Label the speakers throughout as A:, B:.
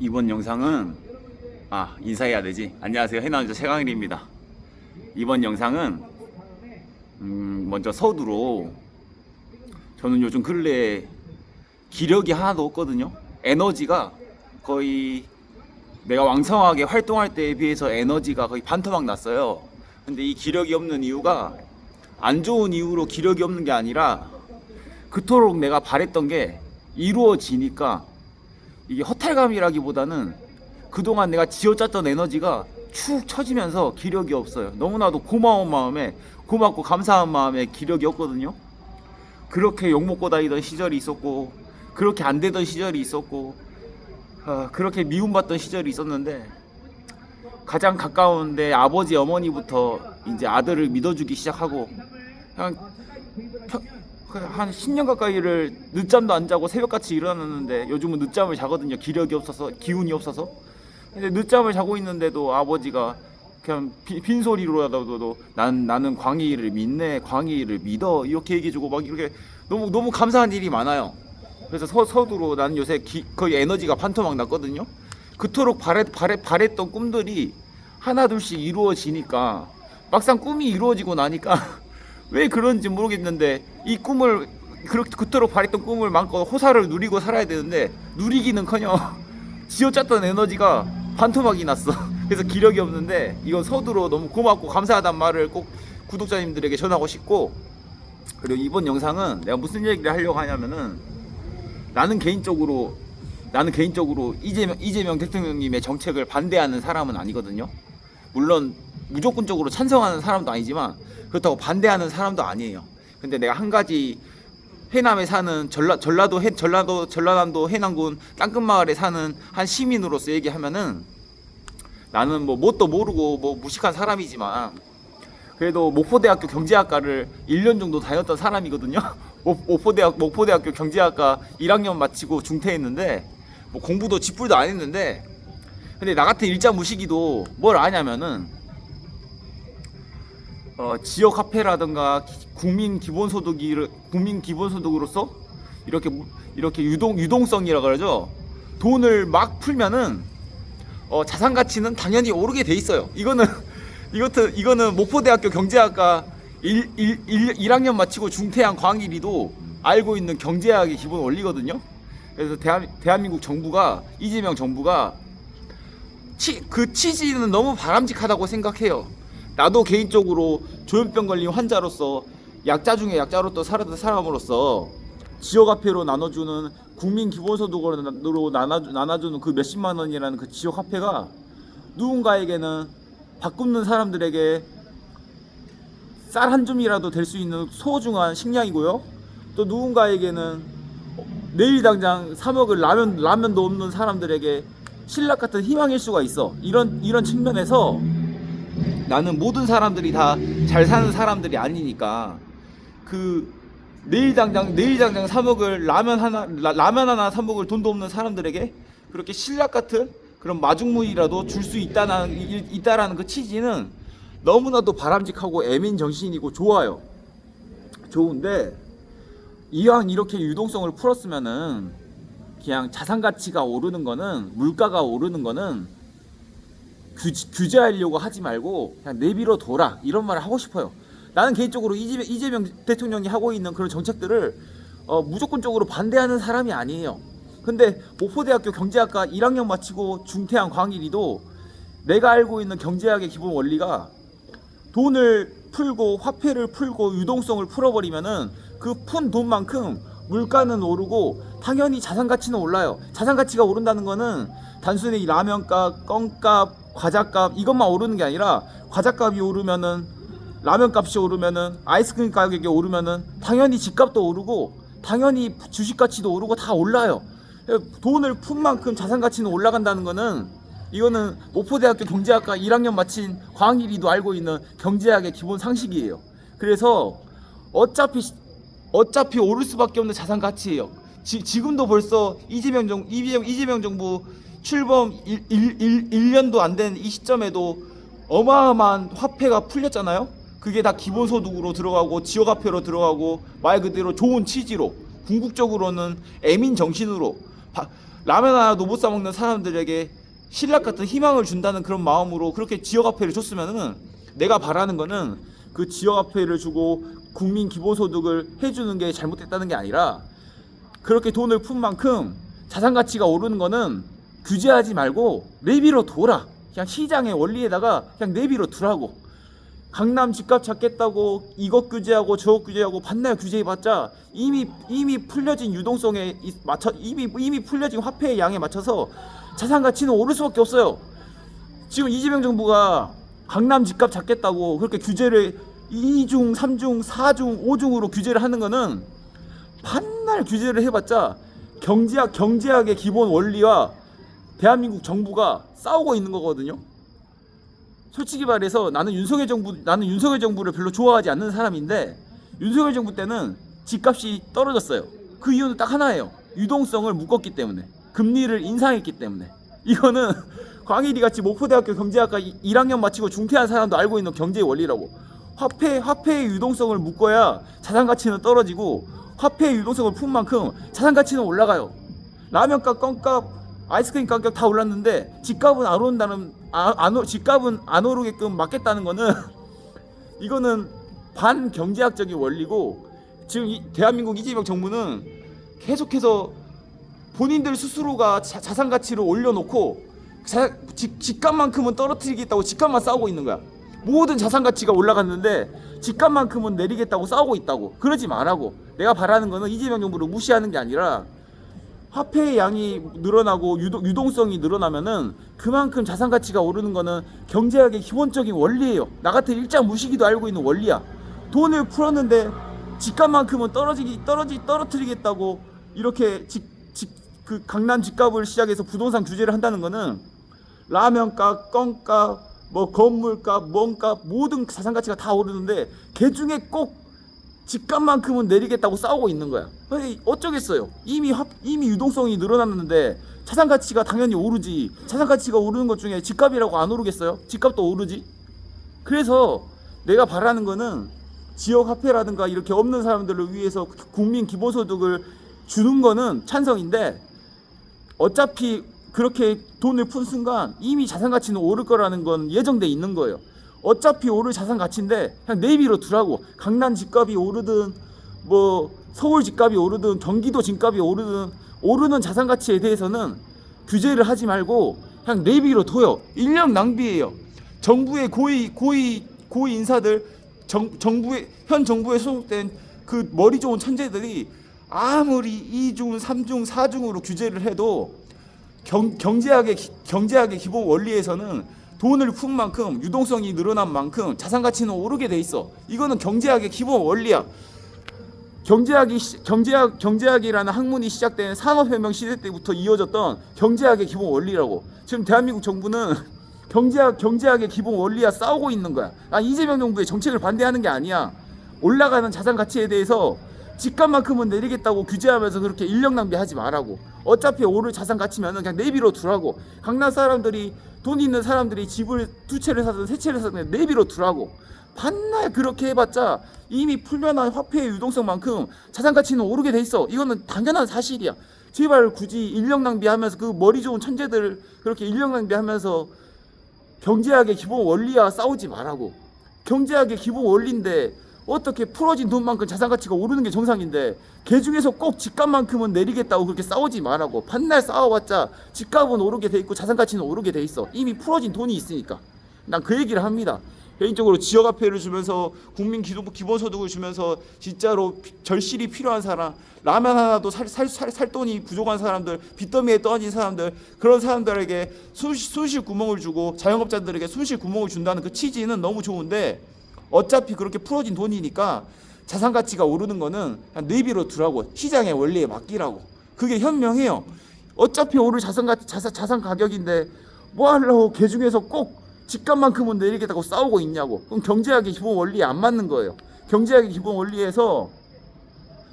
A: 이번 영상은 인사해야 되지. 안녕하세요, 해나운서 최강일입니다. 이번 영상은 먼저 서두로 저는 요즘 근래에 기력이 하나도 없거든요. 에너지가 거의 내가 왕성하게 활동할 때에 비해서 에너지가 거의 반토막 났어요. 근데 이 기력이 없는 이유가 안 좋은 이유로 기력이 없는 게 아니라 그토록 내가 바랬던 게 이루어지니까 이게 허탈감이라기보다는 그동안 내가 쥐어짰던 에너지가 축 처지면서 기력이 없어요. 너무나도 고마운 마음에, 고맙고 감사한 마음에 기력이 없거든요. 그렇게 욕먹고 다니던 시절이 있었고, 그렇게 안 되던 시절이 있었고, 그렇게 미움받던 시절이 있었는데, 가장 가까운 내 아버지 어머니부터 이제 아들을 믿어주기 시작하고, 한 10년 가까이를 늦잠도 안 자고 새벽같이 일어났는데, 요즘은 늦잠을 자거든요. 기력이 없어서, 기운이 없어서. 근데 늦잠을 자고 있는데도 아버지가 그냥 빈소리로라도 나는 광희를 믿네, 광희를 믿어, 이렇게 얘기해주고 막 이렇게 너무 감사한 일이 많아요. 그래서 서두로 나는 요새 거의 에너지가 반토막 났거든요. 그토록 바랬던 꿈들이 하나둘씩 이루어지니까, 막상 꿈이 이루어지고 나니까 왜 그런지 모르겠는데, 이 꿈을 그토록 바랬던 꿈을 마음껏 호사를 누리고 살아야 되는데, 누리기는커녕 쥐어짰던 에너지가 반토막이 났어. 그래서 기력이 없는데, 이건 서두로 너무 고맙고 감사하단 말을 꼭 구독자님들에게 전하고 싶고, 그리고 이번 영상은 내가 무슨 얘기를 하려고 하냐면은, 나는 개인적으로 이재명 대통령님의 정책을 반대하는 사람은 아니거든요. 물론 무조건적으로 찬성하는 사람도 아니지만, 그렇다고 반대하는 사람도 아니에요. 근데 내가 한 가지, 해남에 사는 전라남도 해남군 땅끝마을에 사는 한 시민으로서 얘기하면은, 나는 뭣도 모르고 무식한 사람이지만 그래도 목포대학교 경제학과를 1년 정도 다녔던 사람이거든요. 목포대학교 경제학과 1학년 마치고 중퇴했는데, 공부도 쥐뿔도 안 했는데, 근데 나 같은 일자 무식이도 뭘 아냐면은, 지역 화폐라든가 국민 기본소득으로서 이렇게 유동성이라 그러죠. 돈을 막 풀면은 자산 가치는 당연히 오르게 돼 있어요. 이거는 목포대학교 경제학과 1학년 마치고 중퇴한 광일이도 알고 있는 경제학의 기본 원리거든요. 그래서 대한민국 정부가, 이재명 정부가 그 취지는 너무 바람직하다고 생각해요. 나도 개인적으로 조현병 걸린 환자로서, 약자 중에 약자로 살았던 사람으로서, 지역화폐로 나눠주는, 국민 기본소득으로 나눠주는 그 몇십만 원이라는 그 지역화폐가 누군가에게는 밥 굶는 사람들에게 쌀 한 줌이라도 될 수 있는 소중한 식량이고요. 또 누군가에게는 내일 당장 사 먹을 라면도 없는 사람들에게 신락 같은 희망일 수가 있어. 이런 측면에서 나는 모든 사람들이 다 잘 사는 사람들이 아니니까, 내일 당장 사 먹을 라면 하나 사 먹을 돈도 없는 사람들에게 그렇게 신락 같은 그런 마중물이라도 줄 수 있다라는 그 취지는 너무나도 바람직하고 애민 정신이고 좋아요. 좋은데, 이왕 이렇게 유동성을 풀었으면은 그냥 자산 가치가 오르는 거는, 물가가 오르는 거는 규제하려고 하지 말고 그냥 내비로 둬라, 이런 말을 하고 싶어요. 나는 개인적으로 이재명 대통령이 하고 있는 그런 정책들을 무조건적으로 반대하는 사람이 아니에요. 근데 목포대학교 경제학과 1학년 마치고 중퇴한 광일이도 내가 알고 있는 경제학의 기본 원리가, 돈을 풀고 화폐를 풀고 유동성을 풀어버리면은 그 푼 돈만큼 물가는 오르고 당연히 자산 가치는 올라요. 자산 가치가 오른다는 거는 단순히 라면값, 껌값, 과자값 이것만 오르는 게 아니라, 과자값이 오르면은, 라면값이 오르면은, 아이스크림 가격이 오르면은 당연히 집값도 오르고 당연히 주식 가치도 오르고 다 올라요. 돈을 푼 만큼 자산 가치는 올라간다는 거는, 이거는 목포대학교 경제학과 1학년 마친 광일이도 알고 있는 경제학의 기본 상식이에요. 그래서 어차피 오를 수밖에 없는 자산 가치예요. 지금도 벌써 이재명 정부 출범 1년도 안 된 이 시점에도 어마어마한 화폐가 풀렸잖아요. 그게 다 기본소득으로 들어가고 지역화폐로 들어가고, 말 그대로 좋은 취지로, 궁극적으로는 애민 정신으로 라면 하나도 못 사 먹는 사람들에게 신락 같은 희망을 준다는 그런 마음으로 그렇게 지역화폐를 줬으면은, 내가 바라는 거는 그 지역화폐를 주고 국민 기본소득을 해주는 게 잘못됐다는 게 아니라, 그렇게 돈을 푼 만큼 자산 가치가 오르는 거는 규제하지 말고 내비로 둬라. 그냥 시장의 원리에다가 그냥 내비로 두라고. 강남 집값 잡겠다고 이것 규제하고 저것 규제하고 반날 규제해봤자 이미 풀려진 유동성에 맞춰, 이미 풀려진 화폐의 양에 맞춰서 자산 가치는 오를 수밖에 없어요. 지금 이재명 정부가 강남 집값 잡겠다고 그렇게 규제를 2중, 3중, 4중, 5중으로 규제를 하는 거는 반날 규제를 해봤자 경제학의 기본 원리와 대한민국 정부가 싸우고 있는 거거든요. 솔직히 말해서 나는 윤석열 정부를 별로 좋아하지 않는 사람인데, 윤석열 정부 때는 집값이 떨어졌어요. 그 이유는 딱 하나예요. 유동성을 묶었기 때문에, 금리를 인상했기 때문에. 이거는 광일이 같이 목포대학교 경제학과 1학년 마치고 중퇴한 사람도 알고 있는 경제의 원리라고. 화폐의 유동성을 묶어야 자산 가치는 떨어지고, 화폐의 유동성을 푼 만큼 자산 가치는 올라가요. 라면값, 껌값, 아이스크림 가격 다 올랐는데 집값은 안 오른다는, 집값은 안 오르게끔 막겠다는 거는 이거는 반경제학적인 원리고, 지금 대한민국 이재명 정부는 계속해서 본인들 스스로가 자산 가치를 올려놓고 집값만큼은 떨어뜨리겠다고 집값만 싸우고 있는 거야. 모든 자산 가치가 올라갔는데 집값만큼은 내리겠다고 싸우고 있다고. 그러지 말라고. 내가 바라는 거는 이재명 정부를 무시하는 게 아니라, 화폐의 양이 늘어나고 유동성이 늘어나면은 그만큼 자산 가치가 오르는 거는 경제학의 기본적인 원리예요. 나 같은 일장 무식이도 알고 있는 원리야. 돈을 풀었는데 집값만큼은 떨어뜨리겠다고 이렇게 그 강남 집값을 시작해서 부동산 규제를 한다는 거는, 라면값, 껌값, 뭐 건물값, 뭔값, 모든 자산 가치가 다 오르는데 그 중에 꼭 집값만큼은 내리겠다고 싸우고 있는 거야. 어쩌겠어요. 이미 유동성이 늘어났는데 자산 가치가 당연히 오르지. 자산 가치가 오르는 것 중에 집값이라고 안 오르겠어요? 집값도 오르지. 그래서 내가 바라는 거는 지역 화폐라든가 이렇게 없는 사람들을 위해서 국민 기본소득을 주는 거는 찬성인데, 어차피 그렇게 돈을 푼 순간 이미 자산 가치는 오를 거라는 건 예정돼 있는 거예요. 어차피 오를 자산 가치인데 그냥 내비로 두라고. 강남 집값이 오르든 뭐 서울 집값이 오르든 경기도 집값이 오르든, 오르는 자산 가치에 대해서는 규제를 하지 말고 그냥 내비로 둬요. 인력 낭비예요. 정부의 고위 인사들, 현 정부에 소속된 그 머리 좋은 천재들이 아무리 2중, 3중, 4중으로 규제를 해도 경제학의 기본 원리에서는 돈을 푼 만큼, 유동성이 늘어난 만큼 자산 가치는 오르게 돼 있어. 이거는 경제학의 기본 원리야. 경제학이라는 학문이 시작된 산업혁명 시대 때부터 이어졌던 경제학의 기본 원리라고. 지금 대한민국 정부는 경제학의 기본 원리와 싸우고 있는 거야. 이재명 정부의 정책을 반대하는 게 아니야. 올라가는 자산 가치에 대해서 집값만큼은 내리겠다고 규제하면서 그렇게 인력 낭비하지 말라고. 어차피 오를 자산 가치면은 그냥 내비로 두라고. 강남 사람들이, 돈 있는 사람들이 집을 2채를 사든 3채를 사든 내비로 두라고. 반날 그렇게 해봤자 이미 풀려난 화폐의 유동성만큼 자산 가치는 오르게 돼 있어. 이거는 당연한 사실이야. 제발 굳이 인력 낭비하면서, 그 머리 좋은 천재들 그렇게 인력 낭비하면서 경제학의 기본 원리와 싸우지 말라고. 경제학의 기본 원리인데 어떻게 풀어진 돈만큼 자산 가치가 오르는 게 정상인데, 그 중에서 꼭 집값만큼은 내리겠다고 그렇게 싸우지 말라고. 반날 싸워봤자 집값은 오르게 돼 있고 자산 가치는 오르게 돼 있어. 이미 풀어진 돈이 있으니까. 난 그 얘기를 합니다. 개인적으로 지역화폐를 주면서 국민 기본소득을 주면서 진짜로 절실히 필요한 사람, 라면 하나도 살 돈이 부족한 사람들, 빚더미에 떠진 사람들, 그런 사람들에게 순실 구멍을 주고 자영업자들에게 순실 구멍을 준다는 그 취지는 너무 좋은데, 어차피 그렇게 풀어진 돈이니까 자산 가치가 오르는 거는 그냥 내비로 두라고. 시장의 원리에 맡기라고. 그게 현명해요. 어차피 오를 자산 가격인데 뭐 하려고 그 중에서 꼭 집값만큼은 내리겠다고 싸우고 있냐고. 그럼 경제학의 기본 원리에 안 맞는 거예요. 경제학의 기본 원리에서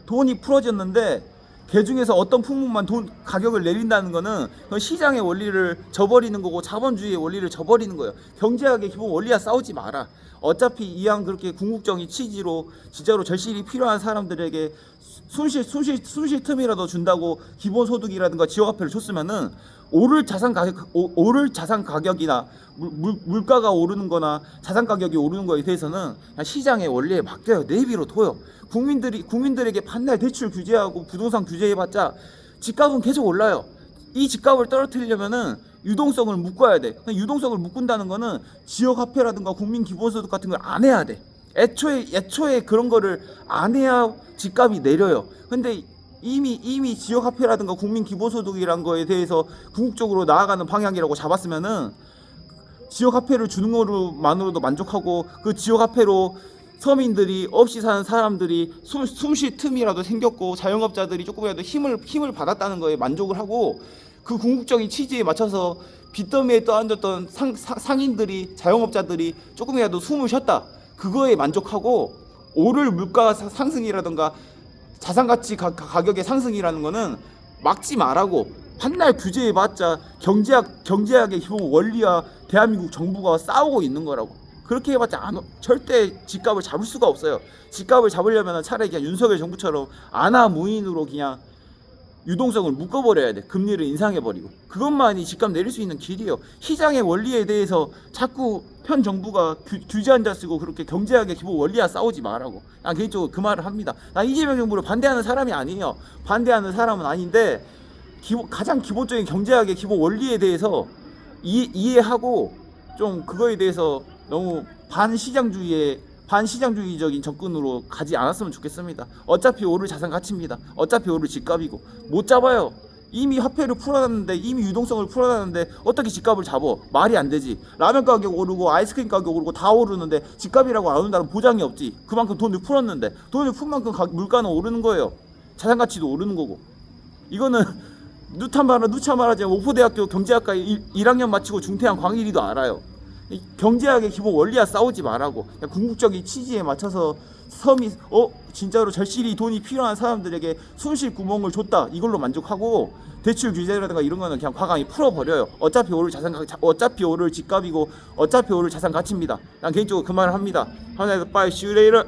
A: 돈이 풀어졌는데 그 중에서 어떤 품목만 돈 가격을 내린다는 거는 그건 시장의 원리를 저버리는 거고 자본주의의 원리를 저버리는 거예요. 경제학의 기본 원리와 싸우지 마라. 어차피 이왕 그렇게 궁극적인 취지로 진짜로 절실히 필요한 사람들에게 순실 틈이라도 준다고 기본소득이라든가 지역화폐를 줬으면은 오를 자산 가격이나 물가가 오르는 거나 자산 가격이 오르는 거에 대해서는 그냥 시장의 원리에 맡겨요. 내비로 둬요. 국민들에게 반날 대출 규제하고 부동산 규제해봤자 집값은 계속 올라요. 이 집값을 떨어뜨리려면은 유동성을 묶어야 돼. 유동성을 묶는다는 거는 지역화폐라든가 국민기본소득 같은 걸 안 해야 돼. 애초에 그런 거를 안 해야 집값이 내려요. 근데 이미 지역화폐라든가 국민기본소득이란 거에 대해서 궁극적으로 나아가는 방향이라고 잡았으면은 지역화폐를 주는 거로만으로도 만족하고 그 지역화폐로 서민들이 없이 사는 사람들이 숨쉴 틈이라도 생겼고 자영업자들이 조금이라도 힘을 받았다는 거에 만족을 하고 그 궁극적인 취지에 맞춰서 빚더미에 떠앉았던 상인들이 자영업자들이 조금이라도 숨을 쉬었다. 그거에 만족하고 오를 물가 상승이라든가 자산가치 가격의 상승이라는 거는 막지 말라고 한날 규제해봤자 경제학의 기본 원리와 대한민국 정부가 싸우고 있는 거라고. 그렇게 해봤자 절대 집값을 잡을 수가 없어요. 집값을 잡으려면 차라리 그냥 윤석열 정부처럼 안하무인으로 그냥 유동성을 묶어버려야 돼. 금리를 인상해버리고. 그것만이 집값 내릴 수 있는 길이에요. 시장의 원리에 대해서 자꾸 현 정부가 규제 한자 쓰고 그렇게 경제학의 기본 원리와 싸우지 말라고. 난 개인적으로 그 말을 합니다. 난 이재명 정부를 반대하는 사람이 아니에요. 반대하는 사람은 아닌데 가장 기본적인 경제학의 기본 원리에 대해서 이해하고 좀 그거에 대해서 너무 반시장주의적인 접근으로 가지 않았으면 좋겠습니다. 어차피 오를 자산 가치입니다. 어차피 오를 집값이고 못 잡아요. 이미 화폐를 풀어놨는데 이미 유동성을 풀어놨는데 어떻게 집값을 잡어? 말이 안 되지. 라면 가격 오르고 아이스크림 가격 오르고 다 오르는데 집값이라고 안 오른다는 보장이 없지. 그만큼 돈을 풀었는데 돈을 푼 만큼 물가는 오르는 거예요. 자산 가치도 오르는 거고. 이거는 누차 말하자면 오포대학교 경제학과 1학년 마치고 중퇴한 광일이도 알아요. 경제학의 기본 원리와 싸우지 말라고. 궁극적인 취지에 맞춰서 섬이 진짜로 절실히 돈이 필요한 사람들에게 숨쉴 구멍을 줬다. 이걸로 만족하고 대출 규제라든가 이런 거는 그냥 과감히 풀어버려요. 어차피 오를 집값이고 어차피 오를 자산 가치입니다. 난 개인적으로 그 말을 합니다. 하나에서 빠이 슈레이러.